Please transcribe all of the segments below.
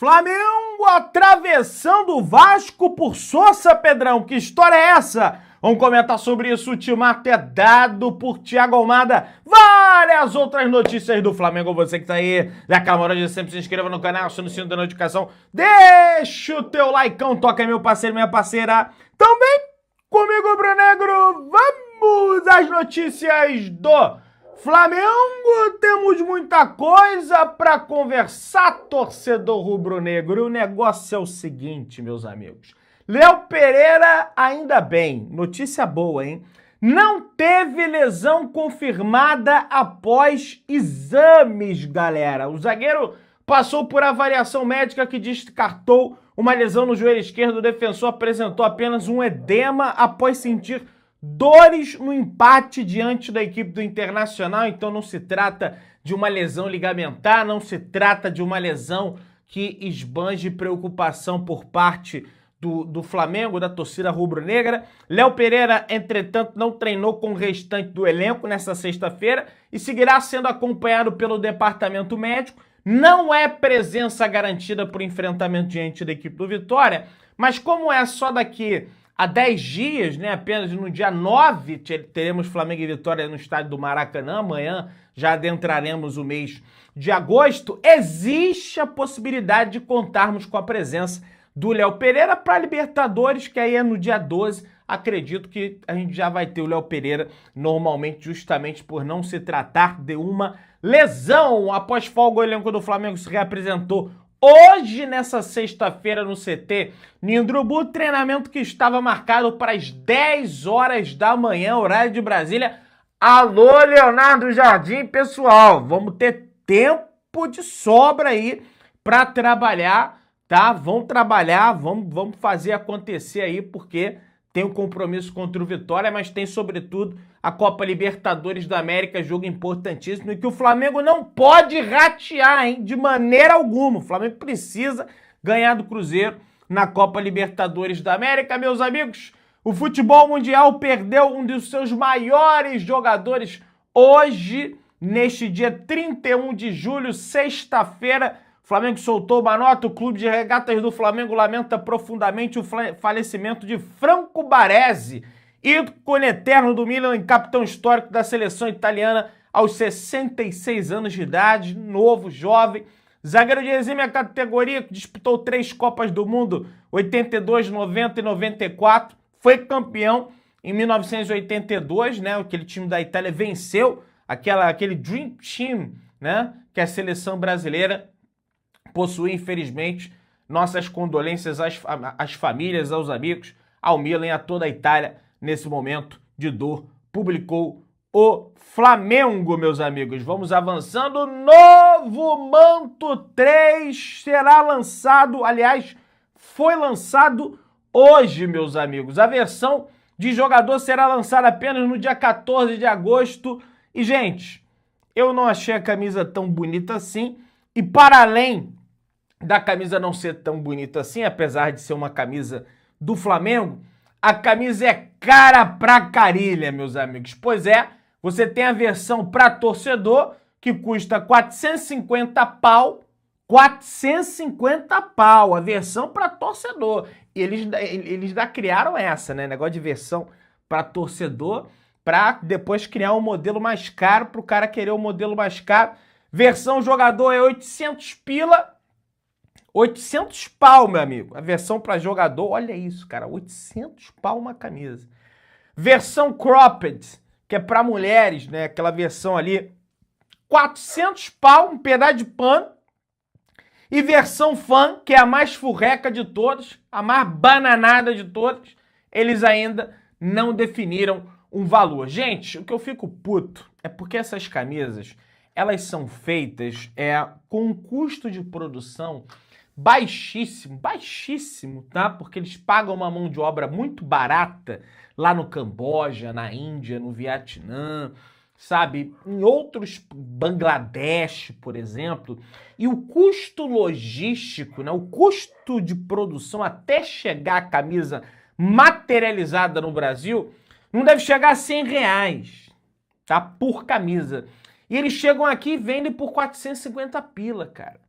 Flamengo atravessando o Vasco por Sousa, Pedrão. Que história é essa? Vamos comentar sobre isso. O ultimato é dado por Thiago Almada. Várias outras notícias do Flamengo. Você que tá aí, dá aquela moral de sempre, se inscreva no canal, aciona o sininho da notificação. Deixa o teu likeão, toca meu parceiro, minha parceira. Também comigo, Bruno Negro. Vamos às notícias do Flamengo. Temos muita coisa para conversar, torcedor rubro-negro. O negócio é o seguinte, meus amigos. Léo Pereira, ainda bem, notícia boa, hein? Não teve lesão confirmada após exames, galera. O zagueiro passou por avaliação médica que descartou uma lesão no joelho esquerdo. O defensor apresentou apenas um edema após sentir dores no empate diante da equipe do Internacional. Então não se trata de uma lesão ligamentar, não se trata de uma lesão que esbanje preocupação por parte do Flamengo, da torcida rubro-negra. Léo Pereira, entretanto, não treinou com o restante do elenco nessa sexta-feira e seguirá sendo acompanhado pelo departamento médico. Não é presença garantida para o enfrentamento diante da equipe do Vitória, mas como é só daqui a 10 dias, né, apenas no dia 9, teremos Flamengo e Vitória no estádio do Maracanã. Amanhã já adentraremos o mês de agosto. Existe a possibilidade de contarmos com a presença do Léo Pereira para Libertadores, que aí é no dia 12. Acredito que a gente já vai ter o Léo Pereira normalmente, justamente por não se tratar de uma lesão. Após folga, o elenco do Flamengo se reapresentou hoje, nessa sexta-feira, no CT Nindrubu, treinamento que estava marcado para as 10 horas da manhã, horário de Brasília. Alô, Leonardo Jardim, pessoal, vamos ter tempo de sobra aí para trabalhar, tá? Vamos trabalhar, vamos fazer acontecer aí, porque tem um compromisso contra o Vitória, mas tem, sobretudo, a Copa Libertadores da América, jogo importantíssimo, e que o Flamengo não pode ratear, hein? De maneira alguma. O Flamengo precisa ganhar do Cruzeiro na Copa Libertadores da América, meus amigos. O futebol mundial perdeu um dos seus maiores jogadores hoje, neste dia 31 de julho, sexta-feira. O Flamengo soltou uma nota. O Clube de Regatas do Flamengo lamenta profundamente o falecimento de Franco Baresi, ícone eterno do Milan e capitão histórico da seleção italiana aos 66 anos de idade, novo, jovem. Zagueiro de exímia categoria, que disputou 3 Copas do Mundo, 82, 90 e 94. Foi campeão em 1982, né? Aquele time da Itália venceu aquele Dream Team, né? Que a seleção brasileira possui, infelizmente. Nossas condolências às famílias, aos amigos, ao Milan e a toda a Itália nesse momento de dor. Publicou o Flamengo, meus amigos. Vamos avançando. Novo Manto 3 será lançado, aliás, foi lançado hoje, meus amigos. A versão de jogador será lançada apenas no dia 14 de agosto. E, gente, eu não achei a camisa tão bonita assim. E para além da camisa não ser tão bonita assim, apesar de ser uma camisa do Flamengo, a camisa é cara pra carilha, meus amigos. Pois é, você tem a versão para torcedor, que custa 450 pau. 450 pau, a versão para torcedor. E eles criaram essa, né? Negócio de versão para torcedor, para depois criar um modelo mais caro, para o cara querer um modelo mais caro. Versão jogador é 800 pila. 800 pau, meu amigo. A versão para jogador, olha isso, cara. 800 pau uma camisa. Versão cropped, que é para mulheres, né? Aquela versão ali. 400 pau, um pedaço de pano. E versão fã, que é a mais furreca de todas, a mais bananada de todas, eles ainda não definiram um valor. Gente, o que eu fico puto é porque essas camisas, elas são feitas com um custo de produção baixíssimo, baixíssimo, tá? Porque eles pagam uma mão de obra muito barata lá no Camboja, na Índia, no Vietnã, sabe? Em outros, Bangladesh, por exemplo. E o custo logístico, né? O custo de produção até chegar a camisa materializada no Brasil não deve chegar a R$100, tá? Por camisa. E eles chegam aqui e vendem por 450 pila, cara.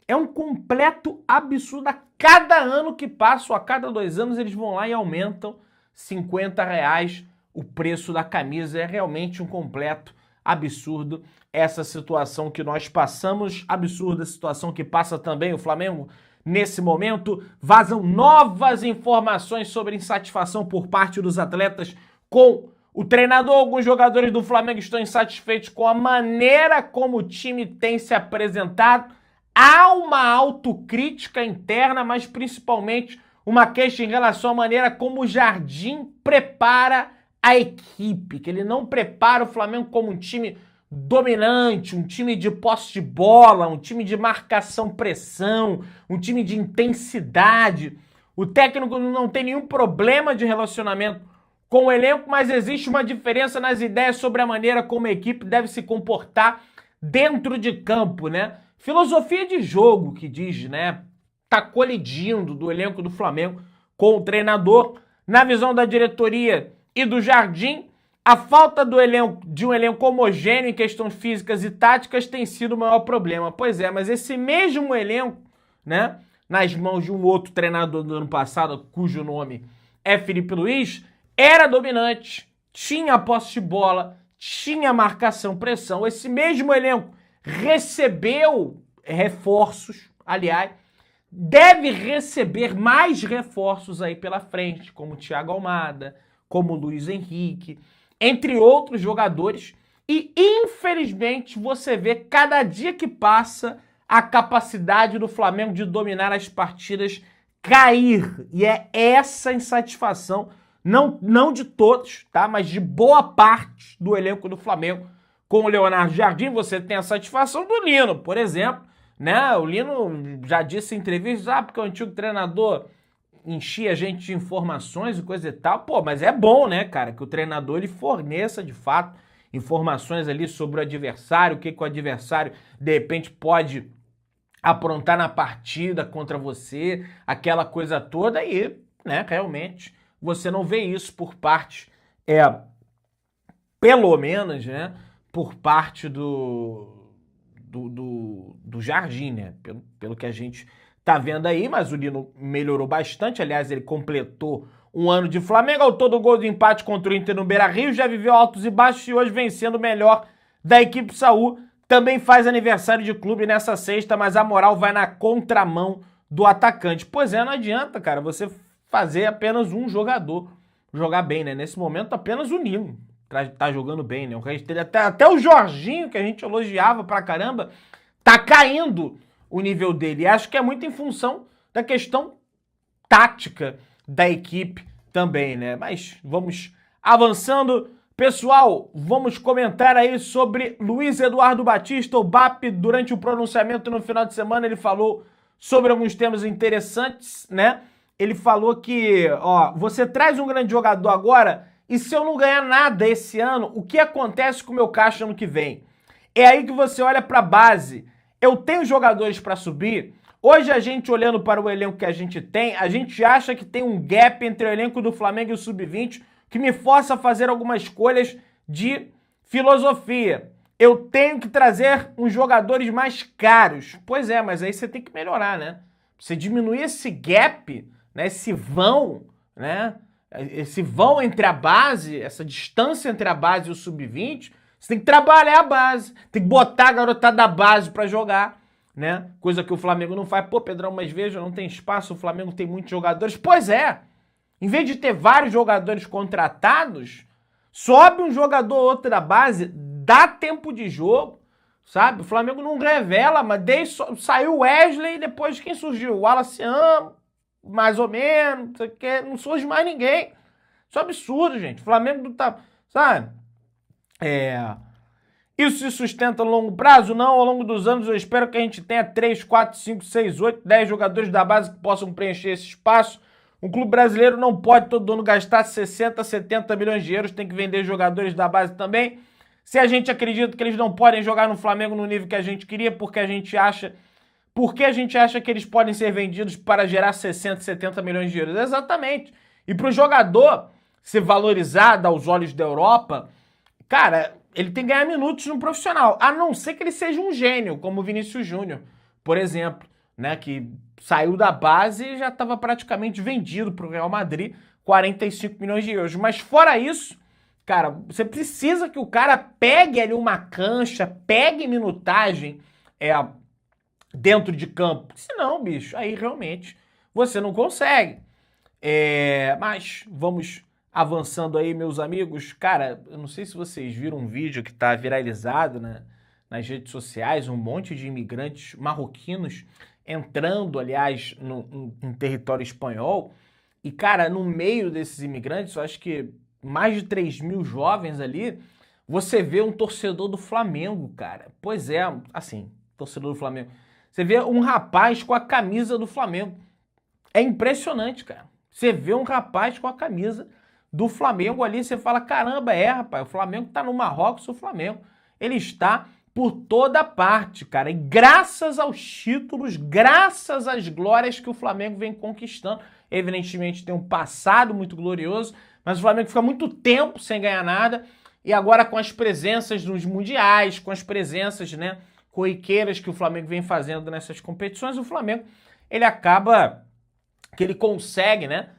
É um completo absurdo. A cada ano que passa, ou a cada 2 anos, eles vão lá e aumentam R$ 50 o preço da camisa. É realmente um completo absurdo essa situação que nós passamos. Absurda a situação que passa também o Flamengo. Nesse momento, vazam novas informações sobre insatisfação por parte dos atletas com o treinador. Alguns jogadores do Flamengo estão insatisfeitos com a maneira como o time tem se apresentado. Há uma autocrítica interna, mas principalmente uma queixa em relação à maneira como o Jardim prepara a equipe, que ele não prepara o Flamengo como um time dominante, um time de posse de bola, um time de marcação-pressão, um time de intensidade. O técnico não tem nenhum problema de relacionamento com o elenco, mas existe uma diferença nas ideias sobre a maneira como a equipe deve se comportar dentro de campo, né? Filosofia de jogo, que diz, né? Tá colidindo do elenco do Flamengo com o treinador. Na visão da diretoria e do Jardim, a falta de um elenco homogêneo em questões físicas e táticas tem sido o maior problema. Pois é, mas esse mesmo elenco, né, nas mãos de um outro treinador do ano passado, cujo nome é Felipe Luiz, era dominante, tinha posse de bola, tinha marcação, pressão. Esse mesmo elenco recebeu reforços, aliás, deve receber mais reforços aí pela frente, como o Thiago Almada, como o Luiz Henrique, entre outros jogadores. E, infelizmente, você vê cada dia que passa a capacidade do Flamengo de dominar as partidas cair. E é essa insatisfação, não de todos, tá? Mas de boa parte do elenco do Flamengo com o Leonardo Jardim. Você tem a satisfação do Lino, por exemplo, né? O Lino já disse em entrevistas, porque o antigo treinador enchia a gente de informações e coisa e tal. Pô, mas é bom, né, cara, que o treinador ele forneça, de fato, informações ali sobre o adversário, o que o adversário, de repente, pode aprontar na partida contra você, aquela coisa toda, e, né, realmente, você não vê isso por parte, pelo menos, né, por parte do Jardim, né, pelo que a gente tá vendo aí. Mas o Lino melhorou bastante. Aliás, ele completou um ano de Flamengo. Ao todo, gol de empate contra o Inter no Beira-Rio. Já viveu altos e baixos e hoje vem sendo o melhor da equipe Saúl. Também faz aniversário de clube nessa sexta, mas a moral vai na contramão do atacante. Pois é, não adianta, cara, você fazer apenas um jogador jogar bem, né? Nesse momento, apenas o Lino tá jogando bem, né? O resto dele, até o Jorginho, que a gente elogiava pra caramba, tá caindo o nível dele. E acho que é muito em função da questão tática da equipe também, né? Mas vamos avançando. Pessoal, vamos comentar aí sobre Luiz Eduardo Batista, o BAP. Durante o pronunciamento no final de semana, ele falou sobre alguns temas interessantes, né? Ele falou que, você traz um grande jogador agora, e se eu não ganhar nada esse ano, o que acontece com o meu caixa ano que vem? É aí que você olha para a base. Eu tenho jogadores para subir. Hoje, a gente olhando para o elenco que a gente acha que tem um gap entre o elenco do Flamengo e o Sub-20 que me força a fazer algumas escolhas de filosofia. Eu tenho que trazer uns jogadores mais caros. Pois é, mas aí você tem que melhorar, né? Você diminuir esse gap, né? Esse vão, né? Esse vão entre a base, essa distância entre a base e o Sub-20, você tem que trabalhar a base, tem que botar a garotada da base para jogar, né? Coisa que o Flamengo não faz. Pô, Pedrão, mas veja, não tem espaço, o Flamengo tem muitos jogadores. Pois é, em vez de ter vários jogadores contratados, sobe um jogador ou outro da base, dá tempo de jogo, sabe? O Flamengo não revela, mas saiu o Wesley e depois quem surgiu? O Wallace, mais ou menos, não surge mais ninguém. Isso é absurdo, gente. O Flamengo não tá, sabe? Isso se sustenta a longo prazo? Não, ao longo dos anos eu espero que a gente tenha 3, 4, 5, 6, 8, 10 jogadores da base que possam preencher esse espaço. Um clube brasileiro não pode todo ano gastar 60, 70 milhões de euros, tem que vender jogadores da base também. Se a gente acredita que eles não podem jogar no Flamengo no nível que a gente queria, porque a gente acha que eles podem ser vendidos para gerar 60, 70 milhões de euros? Exatamente. E para o jogador ser valorizado aos olhos da Europa, cara, ele tem que ganhar minutos no profissional, a não ser que ele seja um gênio, como o Vinícius Júnior, por exemplo. né, que saiu da base e já estava praticamente vendido para o Real Madrid, 45 milhões de euros. Mas fora isso, cara, você precisa que o cara pegue ali uma cancha, pegue minutagem dentro de campo. Senão, bicho, aí realmente você não consegue. Mas vamos avançando aí, meus amigos. Cara, eu não sei se vocês viram um vídeo que está viralizado, né, nas redes sociais, um monte de imigrantes marroquinos entrando, aliás, em território espanhol. E, cara, no meio desses imigrantes, eu acho que mais de 3 mil jovens ali, você vê um torcedor do Flamengo, cara. Pois é, assim, torcedor do Flamengo. Você vê um rapaz com a camisa do Flamengo. É impressionante, cara. Você vê um rapaz com a camisa do Flamengo ali, você fala, caramba, rapaz, o Flamengo tá no Marrocos, o Flamengo, ele está por toda parte, cara. E graças aos títulos, graças às glórias que o Flamengo vem conquistando, evidentemente tem um passado muito glorioso, mas o Flamengo fica muito tempo sem ganhar nada, e agora com as presenças nos mundiais, com as presenças, né, corriqueiras que o Flamengo vem fazendo nessas competições, o Flamengo, ele acaba que ele consegue, né,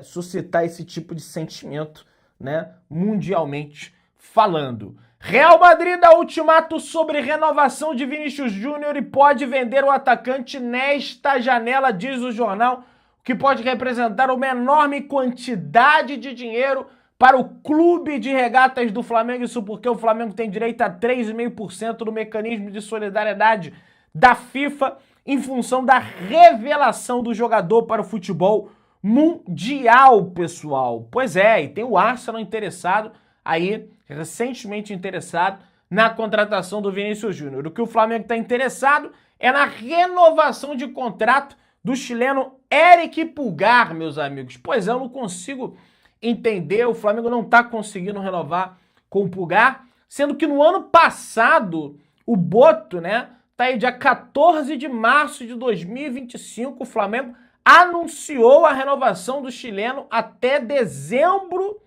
suscitar esse tipo de sentimento, né, mundialmente falando. Real Madrid dá ultimato sobre renovação de Vinícius Júnior e pode vender o atacante nesta janela, diz o jornal, que pode representar uma enorme quantidade de dinheiro para o clube de regatas do Flamengo. Isso porque o Flamengo tem direito a 3,5% do mecanismo de solidariedade da FIFA em função da revelação do jogador para o futebol mundial, pessoal. Pois é, e tem o Arsenal interessado aí, recentemente interessado, na contratação do Vinícius Júnior. O que o Flamengo está interessado é na renovação de contrato do chileno Eric Pulgar, meus amigos. Pois é, eu não consigo entender, o Flamengo não está conseguindo renovar com o Pulgar, sendo que no ano passado, o Boto, né, tá aí dia 14 de março de 2025, o Flamengo anunciou a renovação do chileno até dezembro,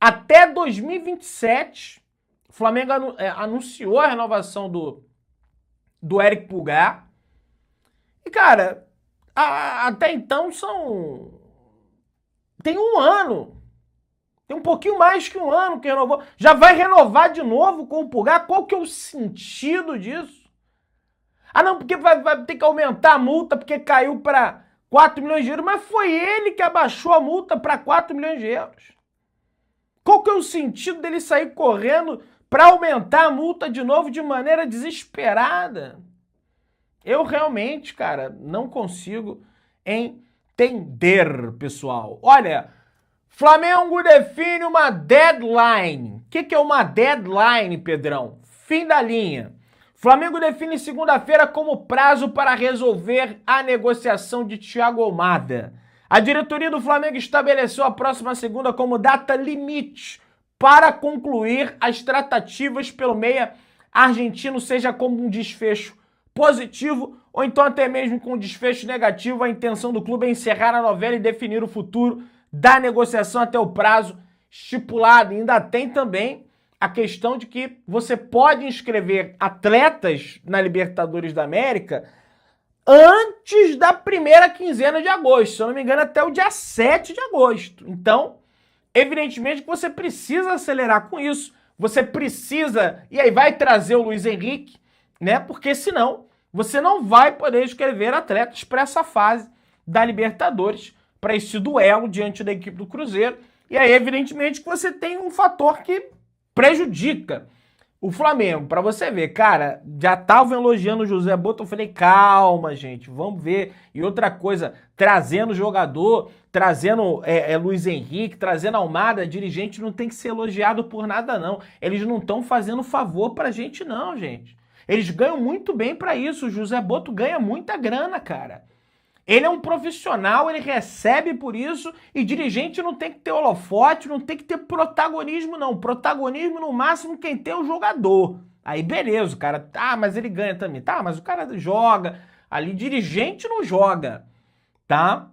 até 2027. O Flamengo anunciou a renovação do Eric Pulgar. E, cara, até então tem um ano. Tem um pouquinho mais que um ano que renovou. Já vai renovar de novo com o Pulgar? Qual que é o sentido disso? Ah, não, porque vai ter que aumentar a multa porque caiu para 4 milhões de euros. Mas foi ele que abaixou a multa para 4 milhões de euros. Qual que é o sentido dele sair correndo para aumentar a multa de novo de maneira desesperada? Eu realmente, cara, não consigo entender, pessoal. Olha, Flamengo define uma deadline. O que é uma deadline, Pedrão? Fim da linha. Flamengo define segunda-feira como prazo para resolver a negociação de Thiago Almada. A diretoria do Flamengo estabeleceu a próxima segunda como data limite para concluir as tratativas pelo meia argentino, seja como um desfecho positivo ou então até mesmo com um desfecho negativo. A intenção do clube é encerrar a novela e definir o futuro da negociação até o prazo estipulado. E ainda tem também a questão de que você pode inscrever atletas na Libertadores da América antes da primeira quinzena de agosto, se eu não me engano, até o dia 7 de agosto. Então, evidentemente que você precisa acelerar com isso, você precisa, e aí vai trazer o Luiz Henrique, né? Porque senão você não vai poder escrever atletas para essa fase da Libertadores, para esse duelo diante da equipe do Cruzeiro. E aí, evidentemente, que você tem um fator que prejudica o Flamengo. Para você ver, cara, já tava elogiando o José Boto, eu falei, calma, gente, vamos ver. E outra coisa, trazendo jogador, trazendo Luiz Henrique, trazendo Almada, dirigente não tem que ser elogiado por nada, não. Eles não estão fazendo favor pra gente, não, gente. Eles ganham muito bem para isso. O José Boto ganha muita grana, cara. Ele é um profissional, ele recebe por isso, e dirigente não tem que ter holofote, não tem que ter protagonismo, não. Protagonismo, no máximo, quem tem é o jogador. Aí, beleza, o cara, tá, mas ele ganha também. Tá, mas o cara joga. Ali, dirigente não joga, tá?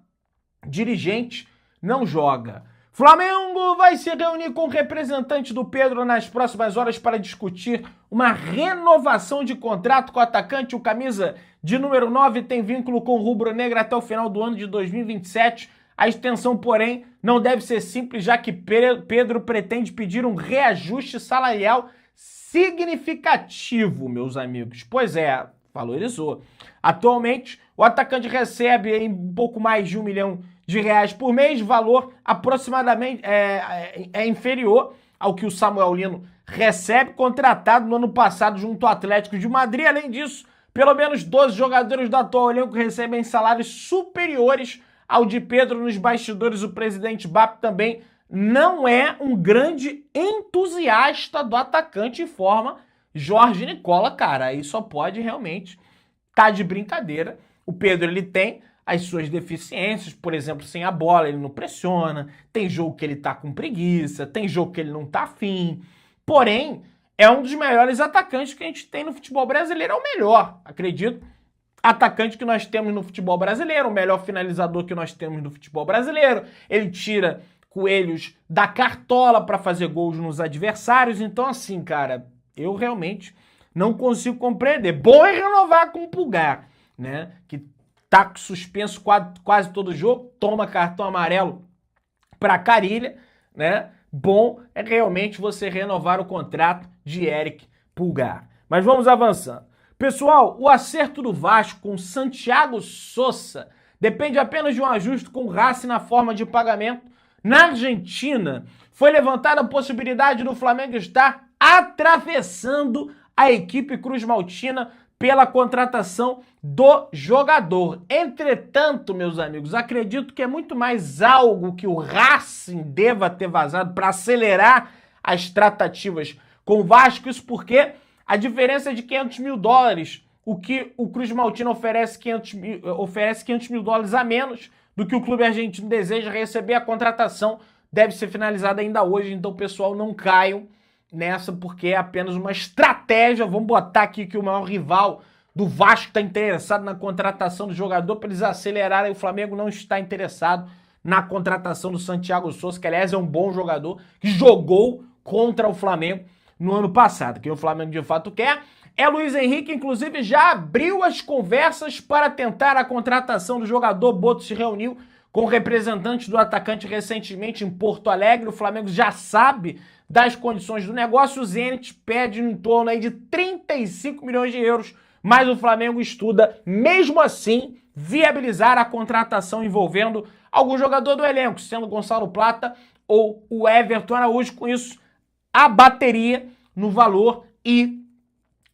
Dirigente não joga. Flamengo vai se reunir com o representante do Pedro nas próximas horas para discutir uma renovação de contrato com o atacante. O camisa de número 9 tem vínculo com o rubro-negro até o final do ano de 2027. A extensão, porém, não deve ser simples, já que Pedro pretende pedir um reajuste salarial significativo, meus amigos. Pois é, valorizou. Atualmente, o atacante recebe um pouco mais de R$1 milhão por mês, valor aproximadamente é inferior ao que o Samuel Lino recebe, contratado no ano passado junto ao Atlético de Madrid. Além disso, pelo menos 12 jogadores do atual elenco recebem salários superiores ao de Pedro nos bastidores. O presidente BAP também não é um grande entusiasta do atacante, informa Jorge Nicola. Cara, aí só pode realmente tá de brincadeira. O Pedro, ele tem as suas deficiências, por exemplo, sem a bola ele não pressiona, tem jogo que ele tá com preguiça, tem jogo que ele não tá afim, porém, é um dos melhores atacantes que a gente tem no futebol brasileiro, é o melhor, acredito, atacante que nós temos no futebol brasileiro, o melhor finalizador que nós temos no futebol brasileiro, ele tira coelhos da cartola para fazer gols nos adversários, então assim, cara, eu realmente não consigo compreender. Bom é renovar com o Pulgar, né, que tá suspenso quase todo jogo, toma cartão amarelo para Carilha, né? Bom é realmente você renovar o contrato de Eric Pulgar. Mas vamos avançando. Pessoal, o acerto do Vasco com Santiago Sousa depende apenas de um ajuste com o Racing na forma de pagamento. Na Argentina, foi levantada a possibilidade do Flamengo estar atravessando a equipe cruz-maltina pela contratação do jogador. Entretanto, meus amigos, acredito que é muito mais algo que o Racing deva ter vazado para acelerar as tratativas com o Vasco. Isso porque a diferença é de $500 mil. O que o Cruz Maltino oferece $500 mil a menos do que o clube argentino deseja receber. A contratação deve ser finalizada ainda hoje, então, pessoal, não caiam nessa, porque é apenas uma estratégia. Vamos botar aqui que o maior rival do Vasco está interessado na contratação do jogador para eles acelerarem. O Flamengo não está interessado na contratação do Santiago Sousa, que aliás é um bom jogador, que jogou contra o Flamengo no ano passado. Quem o Flamengo de fato quer é Luiz Henrique, inclusive já abriu as conversas para tentar a contratação do jogador. Boto se reuniu com representantes do atacante recentemente em Porto Alegre. O Flamengo já sabe das condições do negócio. O Zenit pede em torno aí de 35 milhões de euros, mas o Flamengo estuda, mesmo assim, viabilizar a contratação envolvendo algum jogador do elenco, sendo Gonçalo Plata ou o Everton Araújo. Com isso, abateria no valor e,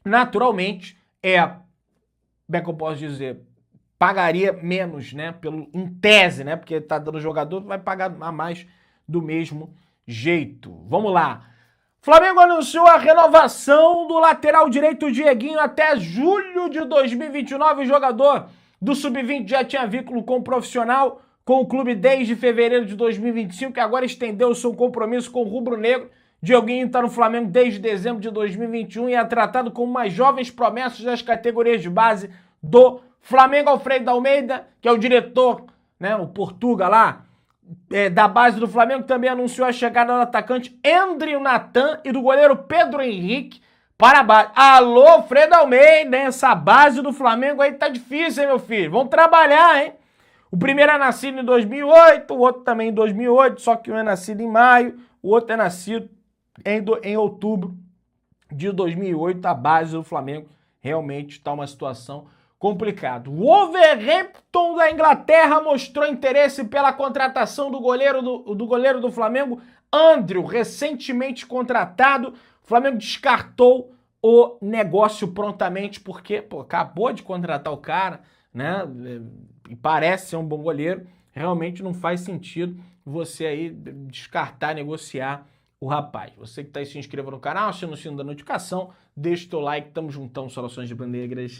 naturalmente, como é que eu posso dizer, pagaria menos, né, em tese, né, porque tá dando jogador, vai pagar a mais do mesmo jeito. Vamos lá. Flamengo anunciou a renovação do lateral direito Dieguinho até julho de 2029. O jogador do Sub-20 já tinha vínculo com o profissional, com o clube desde fevereiro de 2025, que agora estendeu o seu compromisso com o rubro-negro. Dieguinho está no Flamengo desde dezembro de 2021 e é tratado como uma jovens promessas das categorias de base do Flamengo. Alfredo Almeida, que é o diretor, né, o Portuga lá, da base do Flamengo, também anunciou a chegada do atacante André Natan e do goleiro Pedro Henrique para a base. Alô, Fredo Almeida, hein? Essa base do Flamengo aí tá difícil, hein, meu filho? Vamos trabalhar, hein? O primeiro é nascido em 2008, o outro também em 2008, só que um é nascido em maio, o outro é nascido em outubro de 2008. A base do Flamengo realmente está uma situação complicado. O Wolverhampton da Inglaterra mostrou interesse pela contratação do goleiro do Flamengo, Andrew, recentemente contratado. O Flamengo descartou o negócio prontamente porque, acabou de contratar o cara, né? E parece ser um bom goleiro. Realmente não faz sentido você aí descartar, negociar o rapaz. Você que está aí, se inscreva no canal, aciona o sino da notificação, deixa o teu like, tamo juntão, Soluções de Bandeiras.